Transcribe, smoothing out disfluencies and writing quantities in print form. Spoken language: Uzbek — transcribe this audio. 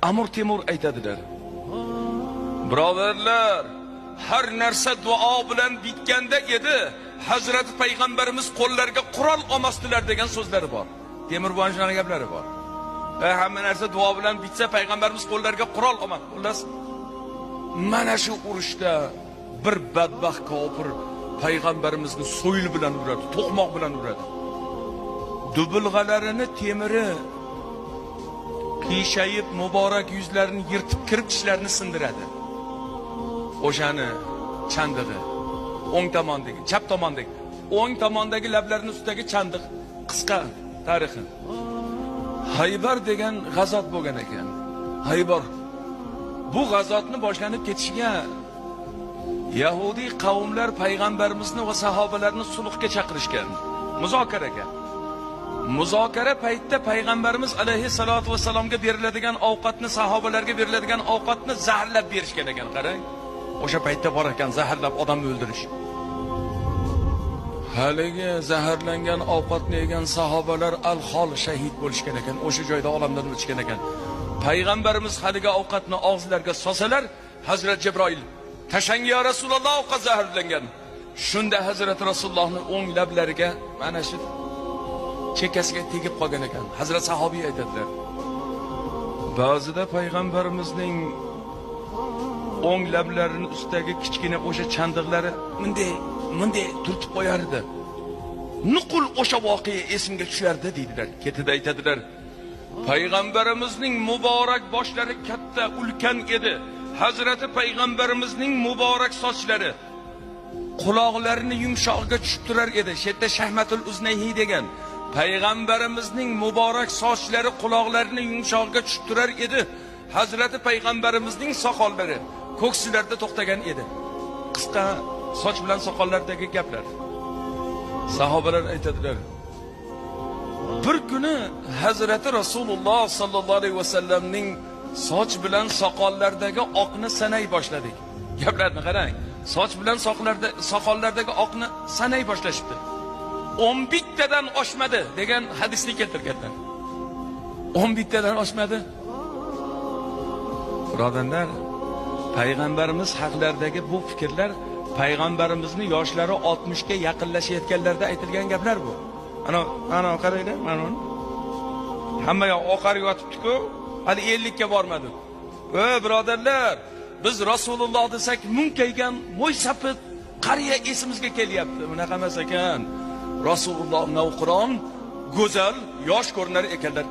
Amir Temur aytadilar. Birodarlar, har narsa duo bilan bitganda edi. Hazrat payg'ambarimiz qo'llariga qurol olmasdilar degan so'zlari bor. Temurboy shunaqa gaplari bor. Hamma narsa duo bilan bitsa payg'ambarimiz qo'llariga qurol olmadi. Xullas, mana shu urushda bir badbaxt kofir payg'ambarimizni so'yil bilan uradi, to'qmoq bilan uradi. Dubulg'alarini temiri qiyshayib muborak yuzlarini yirtib kirib tishlarini sindiradi. O'shani chandig'i o'ng tomondagi, chap tomondagi, o'ng tomondagi lablarining ustidagi chandiq qisqa tarixi. Haybar degan g'azot bo'lgan ekan. Haybar. Bu g'azotni boshlanib ketishiga Yahudiy qavmlar payg'ambarimizni va sahobalarni sulhga chaqirishgan, muzokaraga. Muzokara paytida payg'ambarimiz alayhissalatu vassalomga beriladigan ovqatni, sahobalarga beriladigan ovqatni zaharlab berishgan ekan, qarang. O'sha paytda bor ekan zaharlab odamni o'ldirish. Haligi zaharlangan ovqatni yegan sahobalar al-hol shahid bo'lishgan ekan, o'sha joyda olamdan o'tishgan ekan. Payg'ambarimiz haligi ovqatni og'zlariga solsalar, Hazrat Jibroil "Tashang ya Rasululloh, ovqat zaharlangan." Shunda Hazrat Rasulullohning o'ng lablariga mana shu chekkasiga tegib qolgan ekan. Hazrat sahobiy aytadilar. Ba'zida payg'ambarimizning o'ng lablarining ustidagi kichkina o'sha chandiqlari bunday turtib qo'yar edi. Nuqul o'sha voqea esimga tushardi deydilar. Ketida aytadilar. Payg'ambarimizning muborak boshlari katta, ulkan edi. Hazrati payg'ambarimizning muborak sochlari quloqlarini yumshog'iga tushib turar edi. Shetda Shahmatul Uznayhi degan payg'ambarimizning muborak sochlari quloqlarini yumshog'iga tushib turar edi. Hazrati payg'ambarimizning soqollari ko'ksilarda to'xtagan edi. Qisqa soch bilan soqollardagi gaplar. Sahobalar aytadilar. Bir kuni Hazrati Rasululloh sallallohu alayhi vasallamning soch bilan soqollardagi oqni sanay boshladik. Gaplarni qarang. Soch bilan soqollardagi oqni sanay boshlashibdi. 11 tadan oshmadi degan hadisni keltirganlar. 11 tadan oshmadi. Birodarlar, payg'ambarimiz haqlaridagi bu fikrlar payg'ambarimizni yoshlari 60 ga yaqinlashayotganlarda aytilgan gaplar bu. Ana qaranglar, mana uni. Hamma yoq oqarib yotibdi-ku, hali 50 ga bormadi. Birodarlar, biz Rasululloh desak munkaygan mo'ysafid qariya esimizga kelyapti. Bunaqa emas ekan. Rasululloh navqiron, go'zal, yosh ko'rinar ekanlar.